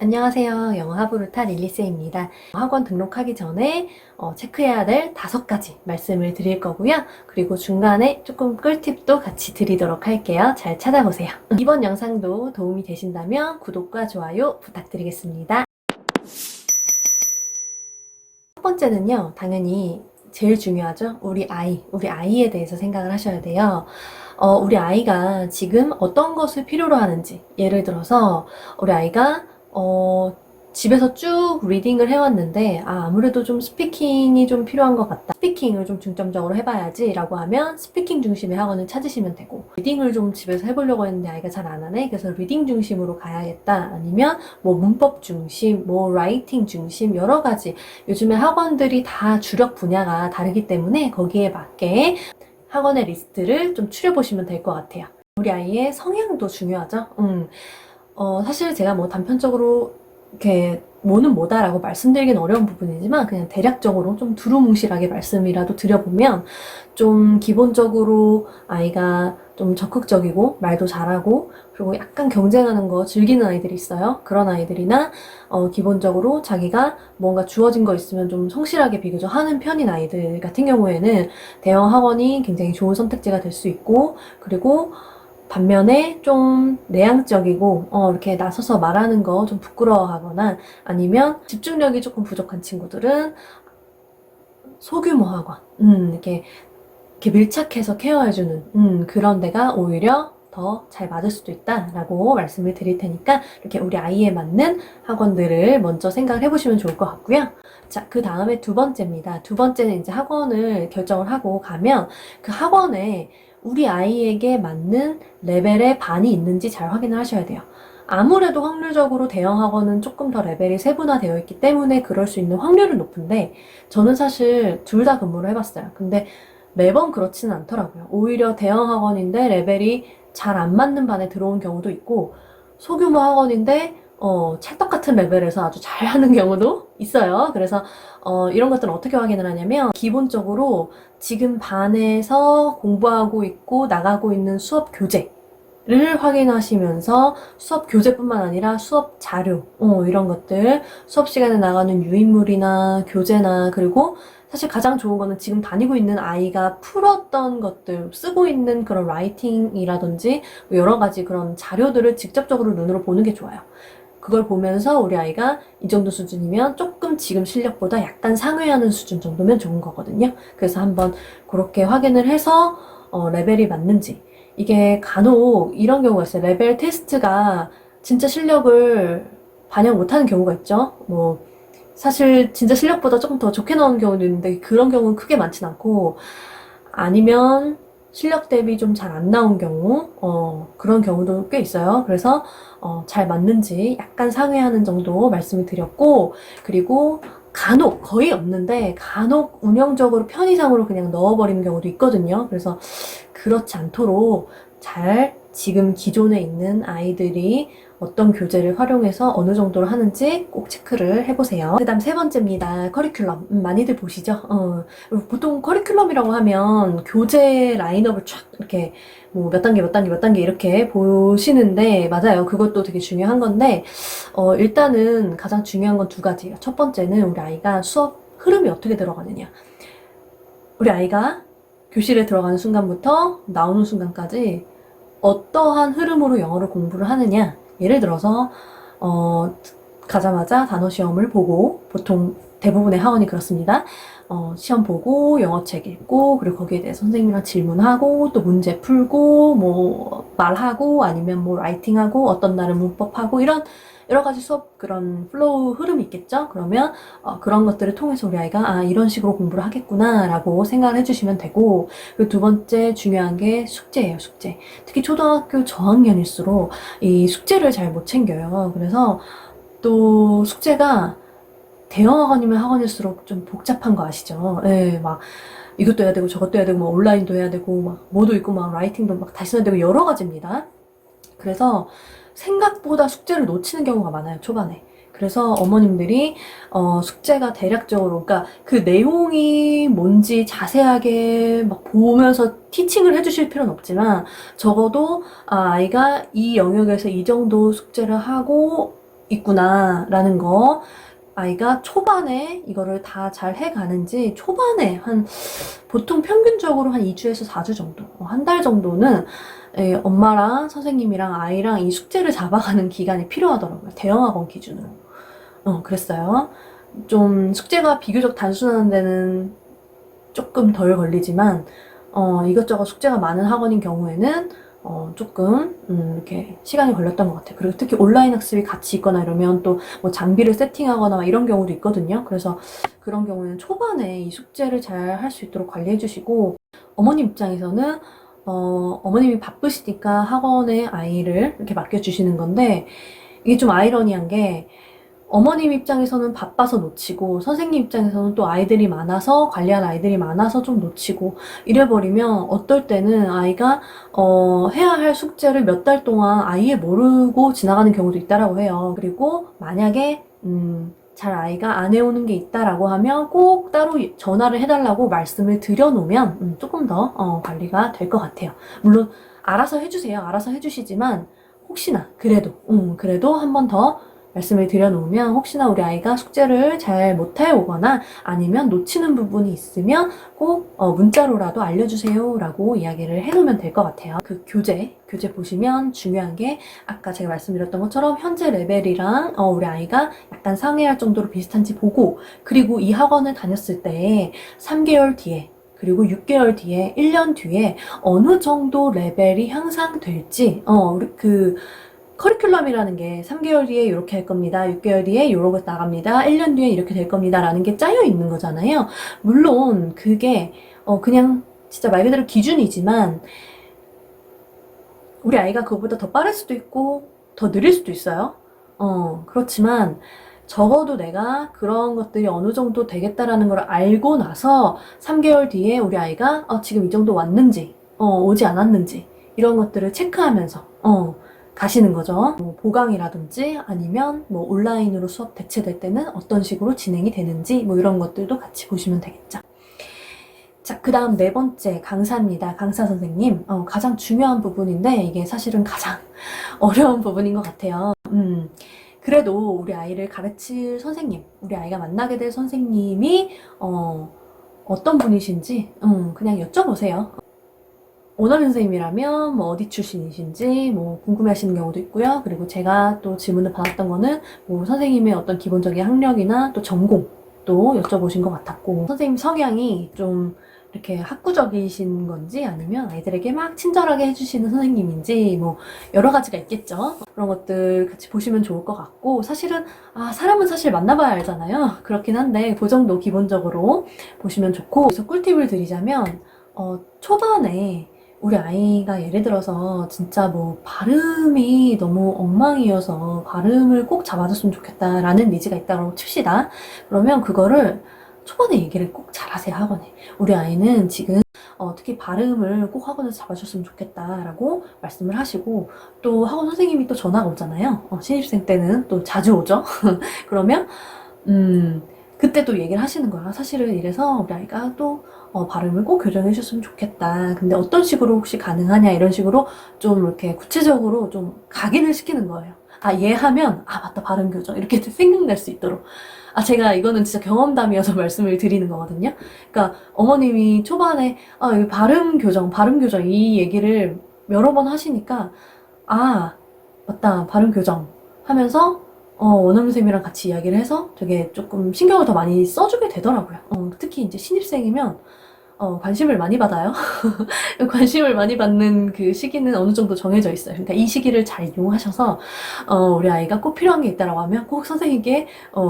안녕하세요. 영어 하부르타 릴리세입니다. 학원 등록하기 전에 체크해야 될 5가지 말씀을 드릴 거고요. 그리고 중간에 조금 꿀팁도 같이 드리도록 할게요. 잘 찾아보세요. 이번 영상도 도움이 되신다면 구독과 좋아요 부탁드리겠습니다. 첫 번째는요, 당연히 제일 중요하죠. 우리 아이에 대해서 생각을 하셔야 돼요. 우리 아이가 지금 어떤 것을 필요로 하는지, 예를 들어서 우리 아이가 집에서 쭉 리딩을 해왔는데 아무래도 좀 스피킹이 좀 필요한 것 같다. 스피킹을 좀 중점적으로 해봐야지 라고 하면 스피킹 중심의 학원을 찾으시면 되고, 리딩을 좀 집에서 해보려고 했는데 아이가 잘 안 하네? 그래서 리딩 중심으로 가야겠다. 아니면 뭐 문법 중심, 뭐 라이팅 중심, 여러 가지 요즘에 학원들이 다 주력 분야가 다르기 때문에 거기에 맞게 학원의 리스트를 좀 추려보시면 될 것 같아요. 우리 아이의 성향도 중요하죠. 사실 제가 뭐 단편적으로 이렇게 뭐는 뭐다라고 말씀드리긴 어려운 부분이지만 그냥 대략적으로 좀 두루뭉실하게 말씀이라도 드려보면, 좀 기본적으로 아이가 좀 적극적이고 말도 잘하고 그리고 약간 경쟁하는 거 즐기는 아이들이 있어요. 그런 아이들이나 기본적으로 자기가 뭔가 주어진 거 있으면 좀 성실하게 비교적 하는 편인 아이들 같은 경우에는 대형 학원이 굉장히 좋은 선택지가 될 수 있고, 그리고 반면에 좀 내향적이고 이렇게 나서서 말하는 거 좀 부끄러워하거나 아니면 집중력이 조금 부족한 친구들은 소규모 학원, 이렇게 밀착해서 케어해주는 그런 데가 오히려 더 잘 맞을 수도 있다라고 말씀을 드릴 테니까 이렇게 우리 아이에 맞는 학원들을 먼저 생각을 해보시면 좋을 것 같고요. 자, 그 다음에 두 번째입니다. 두 번째는 이제 학원을 결정을 하고 가면 그 학원에 우리 아이에게 맞는 레벨의 반이 있는지 잘 확인을 하셔야 돼요. 아무래도 확률적으로 대형 학원은 조금 더 레벨이 세분화되어 있기 때문에 그럴 수 있는 확률은 높은데, 저는 사실 둘 다 근무를 해봤어요. 근데 매번 그렇지는 않더라고요. 오히려 대형 학원인데 레벨이 잘 안 맞는 반에 들어온 경우도 있고, 소규모 학원인데 찰떡 같은 레벨에서 아주 잘하는 경우도 있어요. 그래서 이런 것들은 어떻게 확인을 하냐면, 기본적으로 지금 반에서 공부하고 있고 나가고 있는 수업 교재를 확인하시면서, 수업 교재뿐만 아니라 수업 자료, 이런 것들, 수업 시간에 나가는 유인물이나 교재나, 그리고 사실 가장 좋은 거는 지금 다니고 있는 아이가 풀었던 것들, 쓰고 있는 그런 라이팅이라든지 여러 가지 그런 자료들을 직접적으로 눈으로 보는 게 좋아요. 그걸 보면서 우리 아이가 이 정도 수준이면 조금 지금 실력보다 약간 상회하는 수준 정도면 좋은 거거든요. 그래서 한번 그렇게 확인을 해서 레벨이 맞는지. 이게 간혹 이런 경우가 있어요. 레벨 테스트가 진짜 실력을 반영 못하는 경우가 있죠. 뭐 사실 진짜 실력보다 조금 더 좋게 나오는 경우도 있는데 그런 경우는 크게 많진 않고, 아니면 실력 대비 좀 잘 안 나온 경우, 그런 경우도 꽤 있어요. 그래서 잘 맞는지 약간 상회하는 정도 말씀을 드렸고, 그리고 간혹, 거의 없는데 간혹 운영적으로 편의상으로 그냥 넣어버리는 경우도 있거든요. 그래서 그렇지 않도록 잘 지금 기존에 있는 아이들이 어떤 교재를 활용해서 어느 정도로 하는지 꼭 체크를 해보세요. 그 다음 세 번째입니다. 커리큘럼. 많이들 보시죠? 보통 커리큘럼이라고 하면 교재 라인업을 쫙 이렇게 뭐 몇 단계 몇 단계 몇 단계 이렇게 보시는데, 맞아요. 그것도 되게 중요한 건데, 일단은 가장 중요한 건 두 가지예요. 첫 번째는 우리 아이가 수업 흐름이 어떻게 들어가느냐. 우리 아이가 교실에 들어가는 순간부터 나오는 순간까지 어떠한 흐름으로 영어를 공부를 하느냐. 예를 들어서 가자마자 단어 시험을 보고, 보통 대부분의 학원이 그렇습니다. 시험 보고 영어책 읽고, 그리고 거기에 대해서 선생님이랑 질문하고 또 문제 풀고 뭐 말하고 아니면 뭐 라이팅하고 어떤 날은 문법하고, 이런 여러 가지 수업 그런 플로우 흐름이 있겠죠. 그러면 그런 것들을 통해서 우리 아이가 이런 식으로 공부를 하겠구나 라고 생각을 해주시면 되고, 그리고 두 번째 중요한 게 숙제예요. 숙제. 특히 초등학교 저학년일수록 이 숙제를 잘 못 챙겨요. 그래서 또 숙제가 대형 학원이면 학원일수록 좀 복잡한 거 아시죠? 예, 막 이것도 해야 되고 저것도 해야 되고 막 온라인도 해야 되고 막 뭐도 있고 막 라이팅도 막 다시 해야 되고 여러 가지입니다. 그래서 생각보다 숙제를 놓치는 경우가 많아요, 초반에. 그래서 어머님들이 숙제가 대략적으로, 그러니까 그 내용이 뭔지 자세하게 막 보면서 티칭을 해주실 필요는 없지만, 적어도 아이가 이 영역에서 이 정도 숙제를 하고 있구나라는 거, 아이가 초반에 이거를 다 잘 해가는지, 초반에 보통 평균적으로 한 2주에서 4주 정도, 한 달 정도는 엄마랑 선생님이랑 아이랑 이 숙제를 잡아가는 기간이 필요하더라고요. 대형학원 기준으로. 그랬어요. 좀 숙제가 비교적 단순한 데는 조금 덜 걸리지만, 이것저것 숙제가 많은 학원인 경우에는 조금 이렇게 시간이 걸렸던 것 같아요. 그리고 특히 온라인 학습이 같이 있거나 이러면 또 뭐 장비를 세팅하거나 막 이런 경우도 있거든요. 그래서 그런 경우에는 초반에 이 숙제를 잘 할 수 있도록 관리해 주시고, 어머님 입장에서는 어머님이 바쁘시니까 학원에 아이를 이렇게 맡겨주시는 건데, 이게 좀 아이러니한 게, 어머님 입장에서는 바빠서 놓치고, 선생님 입장에서는 또 아이들이 많아서, 관리할 아이들이 많아서 좀 놓치고, 이래버리면 어떨 때는 아이가 해야 할 숙제를 몇 달 동안 아예 모르고 지나가는 경우도 있다라고 해요. 그리고 만약에 잘 아이가 안 해오는 게 있다라고 하면 꼭 따로 전화를 해달라고 말씀을 드려놓으면 조금 더 관리가 될 것 같아요. 물론 알아서 해주세요. 알아서 해주시지만 혹시나 그래도 한 번 더 말씀을 드려놓으면, 혹시나 우리 아이가 숙제를 잘 못해오거나 아니면 놓치는 부분이 있으면 꼭 문자로라도 알려주세요 라고 이야기를 해놓으면 될 것 같아요. 그 교재 보시면 중요한 게, 아까 제가 말씀드렸던 것처럼 현재 레벨이랑 우리 아이가 약간 상회할 정도로 비슷한지 보고, 그리고 이 학원을 다녔을 때 3개월 뒤에, 그리고 6개월 뒤에, 1년 뒤에 어느 정도 레벨이 향상될지, 커리큘럼이라는 게 3개월 뒤에 이렇게 할 겁니다. 6개월 뒤에 이러고 나갑니다. 1년 뒤에 이렇게 될 겁니다. 라는 게 짜여 있는 거잖아요. 물론 그게 그냥 진짜 말 그대로 기준이지만, 우리 아이가 그거보다 더 빠를 수도 있고 더 느릴 수도 있어요. 그렇지만 적어도 내가 그런 것들이 어느 정도 되겠다라는 걸 알고 나서 3개월 뒤에 우리 아이가 지금 이 정도 왔는지 오지 않았는지 이런 것들을 체크하면서 가시는 거죠. 뭐 보강이라든지 아니면 뭐 온라인으로 수업 대체될 때는 어떤 식으로 진행이 되는지, 뭐 이런 것들도 같이 보시면 되겠죠. 자, 그 다음 네 번째 강사입니다. 강사 선생님. 가장 중요한 부분인데 이게 사실은 가장 어려운 부분인 것 같아요. 그래도 우리 아이를 가르칠 선생님, 우리 아이가 만나게 될 선생님이 어떤 분이신지 그냥 여쭤보세요. 원어민 선생님이라면 뭐 어디 출신이신지 뭐 궁금해하시는 경우도 있고요. 그리고 제가 또 질문을 받았던 거는 뭐 선생님의 어떤 기본적인 학력이나 또 전공도 여쭤보신 것 같았고, 선생님 성향이 좀 이렇게 학구적이신 건지 아니면 아이들에게 막 친절하게 해주시는 선생님인지, 뭐 여러 가지가 있겠죠. 그런 것들 같이 보시면 좋을 것 같고, 사실은 사람은 사실 만나봐야 알잖아요. 그렇긴 한데 그 정도 기본적으로 보시면 좋고, 그래서 꿀팁을 드리자면 초반에 우리 아이가 예를 들어서 진짜 뭐 발음이 너무 엉망이어서 발음을 꼭 잡아줬으면 좋겠다라는 니즈가 있다고 칩시다. 그러면 그거를 초반에 얘기를 꼭 잘하세요, 학원에. 우리 아이는 지금 특히 발음을 꼭 학원에서 잡아줬으면 좋겠다라고 말씀을 하시고, 또 학원 선생님이 또 전화가 오잖아요. 신입생 때는 또 자주 오죠. 그러면 그때 또 얘기를 하시는 거야. 사실은 이래서 우리 아이가 또 발음을 꼭 교정해 주셨으면 좋겠다. 근데 어떤 식으로 혹시 가능하냐, 이런 식으로 좀 이렇게 구체적으로 좀 각인을 시키는 거예요. 얘 하면 맞다, 발음 교정 이렇게 생각날 수 있도록. 제가 이거는 진짜 경험담이어서 말씀을 드리는 거거든요. 그러니까 어머님이 초반에 여기 발음 교정 이 얘기를 여러 번 하시니까 맞다, 발음 교정 하면서 원어민 쌤이랑 같이 이야기를 해서 되게 조금 신경을 더 많이 써주게 되더라고요. 특히 이제 신입생이면 관심을 많이 받아요. 관심을 많이 받는 그 시기는 어느 정도 정해져 있어요. 그러니까 이 시기를 잘 이용하셔서 우리 아이가 꼭 필요한 게 있다라고 하면 꼭 선생님께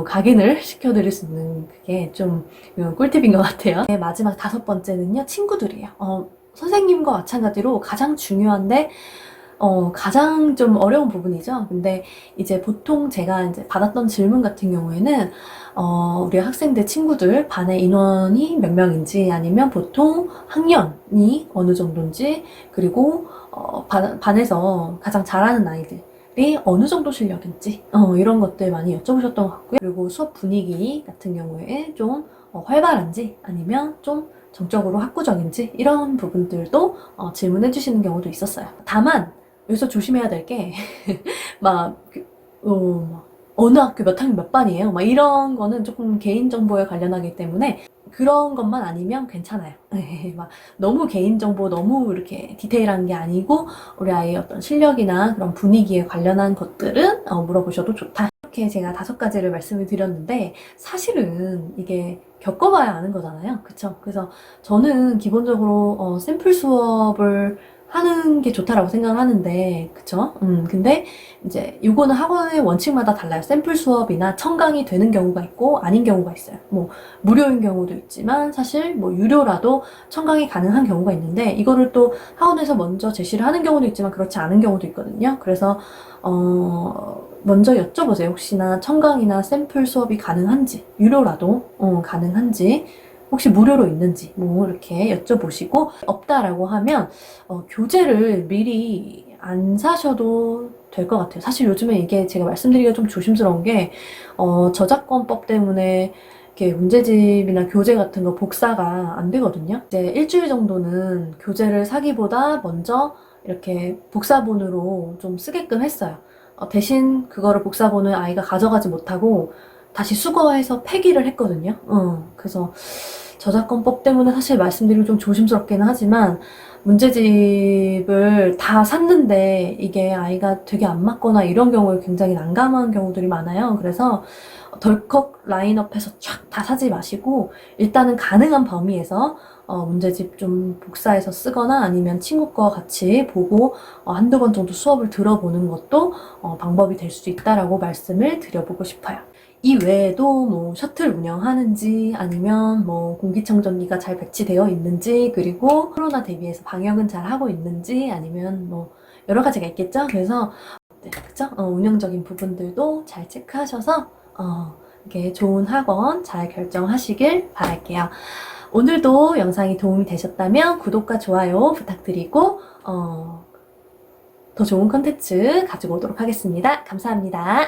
각인을 시켜드릴 수 있는, 그게 좀 꿀팁인 것 같아요. 네, 마지막 다섯 번째는요, 친구들이에요. 선생님과 마찬가지로 가장 중요한데 가장 좀 어려운 부분이죠. 근데 이제 보통 제가 이제 받았던 질문 같은 경우에는 우리 학생들 친구들 반의 인원이 몇 명인지, 아니면 보통 학년이 어느 정도인지, 그리고 반에서 가장 잘하는 아이들이 어느 정도 실력인지 이런 것들 많이 여쭤보셨던 것 같고요. 그리고 수업 분위기 같은 경우에 좀 활발한지 아니면 좀 정적으로 학구적인지, 이런 부분들도 질문해 주시는 경우도 있었어요. 다만 여기서 조심해야 될 게 막 어느 학교 몇 학년 몇 반이에요. 막 이런 거는 조금 개인정보에 관련하기 때문에 그런 것만 아니면 괜찮아요. 막 너무 개인정보 너무 이렇게 디테일한 게 아니고 우리 아이의 어떤 실력이나 그런 분위기에 관련한 것들은 물어보셔도 좋다. 이렇게 제가 5가지를 말씀을 드렸는데 사실은 이게 겪어봐야 아는 거잖아요. 그쵸? 그래서 저는 기본적으로 샘플 수업을 하는 게 좋다라고 생각을 하는데, 그쵸? 근데 이제 요거는 학원의 원칙마다 달라요. 샘플 수업이나 첨강이 되는 경우가 있고 아닌 경우가 있어요. 뭐 무료인 경우도 있지만 사실 뭐 유료라도 첨강이 가능한 경우가 있는데 이거를 또 학원에서 먼저 제시를 하는 경우도 있지만 그렇지 않은 경우도 있거든요. 그래서 먼저 여쭤보세요. 혹시나 첨강이나 샘플 수업이 가능한지, 유료라도 가능한지, 혹시 무료로 있는지 뭐 이렇게 여쭤보시고 없다라고 하면 교재를 미리 안 사셔도 될 것 같아요. 사실 요즘에 이게 제가 말씀드리기가 좀 조심스러운 게 저작권법 때문에 이렇게 문제집이나 교재 같은 거 복사가 안 되거든요. 이제 일주일 정도는 교재를 사기보다 먼저 이렇게 복사본으로 좀 쓰게끔 했어요. 대신 그거를 복사본을 아이가 가져가지 못하고 다시 수거해서 폐기를 했거든요. 그래서 저작권법 때문에 사실 말씀드리면 좀 조심스럽기는 하지만 문제집을 다 샀는데 이게 아이가 되게 안 맞거나 이런 경우에 굉장히 난감한 경우들이 많아요. 그래서 덜컥 라인업해서 쫙 다 사지 마시고 일단은 가능한 범위에서 문제집 좀 복사해서 쓰거나 아니면 친구 거 같이 보고 한두 번 정도 수업을 들어보는 것도 방법이 될 수 있다라고 말씀을 드려보고 싶어요. 이 외에도 뭐 셔틀 운영하는지 아니면 뭐 공기청정기가 잘 배치되어 있는지 그리고 코로나 대비해서 방역은 잘 하고 있는지 아니면 뭐 여러 가지가 있겠죠. 그래서 네, 그죠? 운영적인 부분들도 잘 체크하셔서 이렇게 좋은 학원 잘 결정하시길 바랄게요. 오늘도 영상이 도움이 되셨다면 구독과 좋아요 부탁드리고 더 좋은 컨텐츠 가지고 오도록 하겠습니다. 감사합니다.